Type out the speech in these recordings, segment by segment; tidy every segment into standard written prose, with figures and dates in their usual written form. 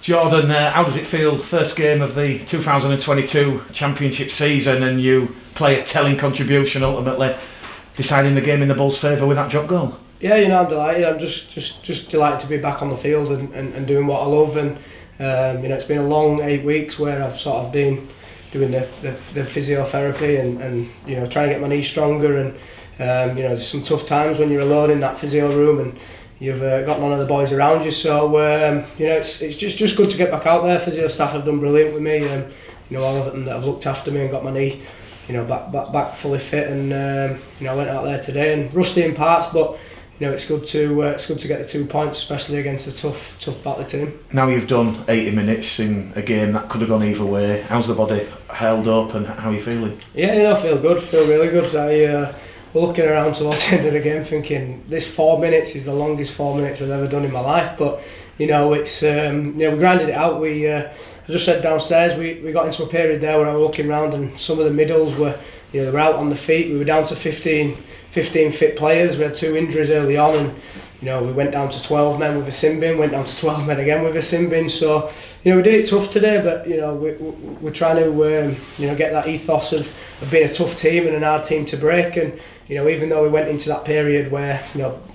Jordan, how does it feel? First game of the 2022 Championship season, and you play a telling contribution, ultimately deciding the game in the Bulls' favour with that drop goal. Yeah, I'm delighted. I'm just delighted to be back on the field and doing what I love. And it's been a long 8 weeks where I've sort of been doing the physiotherapy and trying to get my knee stronger. And there's some tough times when you're alone in that physio room and you've got none of the boys around you. So it's just good to get back out there. Physio staff have done brilliant with me. All of them that have looked after me and got my knee back fully fit. And I went out there today and rusty in parts, but it's good to get the 2 points, especially against a tough battle team. Now you've done 80 minutes in a game that could have gone either way. How's the body held up, and how are you feeling? Yeah, I feel good. Feel really good. We're looking around towards the end of the game thinking this 4 minutes is the longest 4 minutes I've ever done in my life. But it's we grinded it out. I just said downstairs we got into a period there where I was looking around and some of the middles were they were out on the feet. We were down to 15 fit players. We had 2 injuries early on, and we went down to 12 men with a sin bin, went down to 12 men again with a sin bin. So we did it tough today, but we're trying to get that ethos of being a tough team and an hard team to break. And even though we went into that period where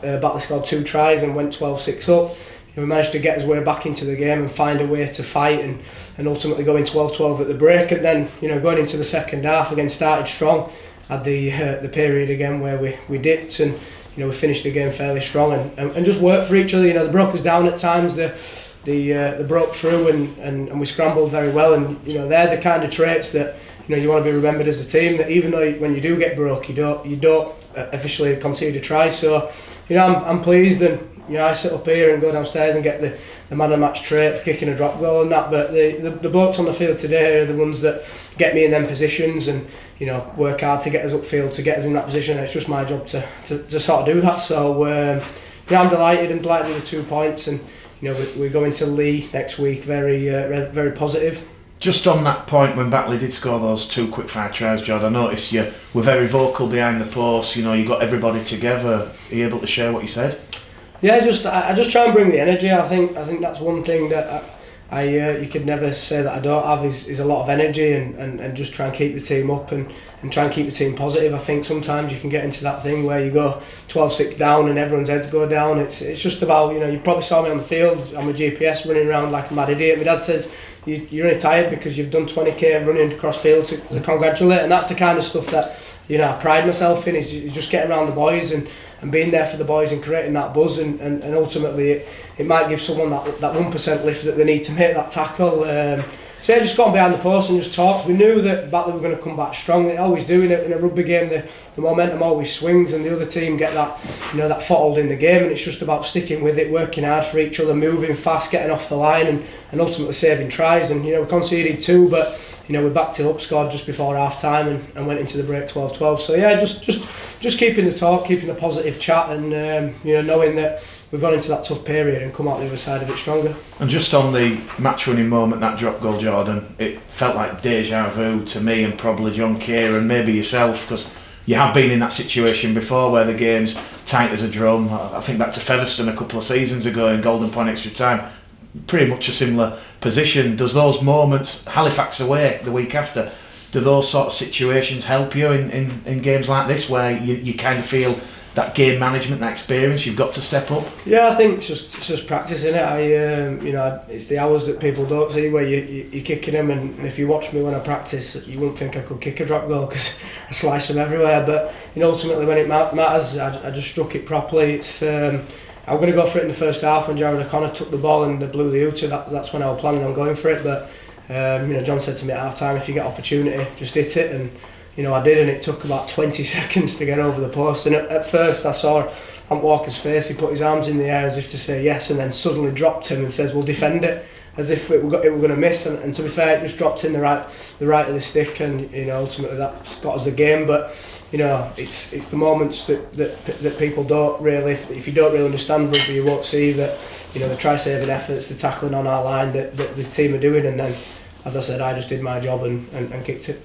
Batley scored 2 tries and went 12-6 up, we managed to get us way back into the game and find a way to fight and ultimately going 12-12 at the break. And then going into the second half again, started strong. Had the period again where we dipped and we finished the game fairly strong and just worked for each other. They broke us down at times. They broke through and we scrambled very well. And they're the kind of traits that you want to be remembered as a team. That even though when you do get broke, you don't officially concede a try. So I'm pleased, and I sit up here and go downstairs and get the man of the match trait for kicking a drop goal and that. But the blokes on the field today are the ones that get me in them positions and work hard to get us upfield, to get us in that position. It's just my job to sort of do that. So I'm delighted with the 2 points, and we're going to Lee next week very very positive. Just on that point, when Batley did score those 2 quick-fire tries, Jod, I noticed you were very vocal behind the post. You got everybody together. Are you able to share what you said? Yeah, I just try and bring the energy. I think that's one thing that you could never say that I don't have is a lot of energy and just try and keep the team up and try and keep the team positive. I think sometimes you can get into that thing where you go 12-6 down and everyone's heads go down. It's just about, you probably saw me on the field on my GPS running around like a mad idiot. My dad says, you're only tired because you've done 20k running across field to congratulate, and that's the kind of stuff that I pride myself in, is just getting around the boys and being there for the boys and creating that buzz, and ultimately it might give someone that 1% lift that they need to make that tackle. So just got behind the post and just talked. We knew that Batley were going to come back strong. They always do in a rugby game. The momentum always swings, and the other team get that that foothold in the game. And it's just about sticking with it, working hard for each other, moving fast, getting off the line, and ultimately saving tries. And we conceded 2, but we backed it up, scored just before half time, and went into the break 12-12. So yeah, just keeping the talk, keeping the positive chat, and knowing that we've gone into that tough period and come out the other side of it stronger. And just on the match-winning moment, that drop goal, Jordan, it felt like deja vu to me and probably John Keir and maybe yourself, because you have been in that situation before where the game's tight as a drum. I think back to Featherstone a couple of seasons ago in Golden Point extra time, pretty much a similar position. Does those moments, Halifax away the week after, do those sort of situations help you in games like this where you kind of feel that game management, that experience, you've got to step up? Yeah, I think it's just practicing it. It's the hours that people don't see where you're kicking them, and if you watch me when I practice, you wouldn't think I could kick a drop goal because I slice them everywhere. But ultimately when it matters, I just struck it properly. I'm going to go for it in the first half when Jared O'Connor took the ball and they blew the hooter. That's when I was planning on going for it. But John said to me at half time, if you get opportunity, just hit it. And I did, and it took about 20 seconds to get over the post. And at first I saw Ant Walker's face. He put his arms in the air as if to say yes, and then suddenly dropped him and says, "We'll defend it," as if it were going to miss. And to be fair, it just dropped in the right of the stick, and ultimately that's got us the game. But it's the moments that people don't really, if you don't really understand rugby, you won't see that the try-saving efforts, the tackling on our line that the team are doing. And then, as I said, I just did my job and kicked it.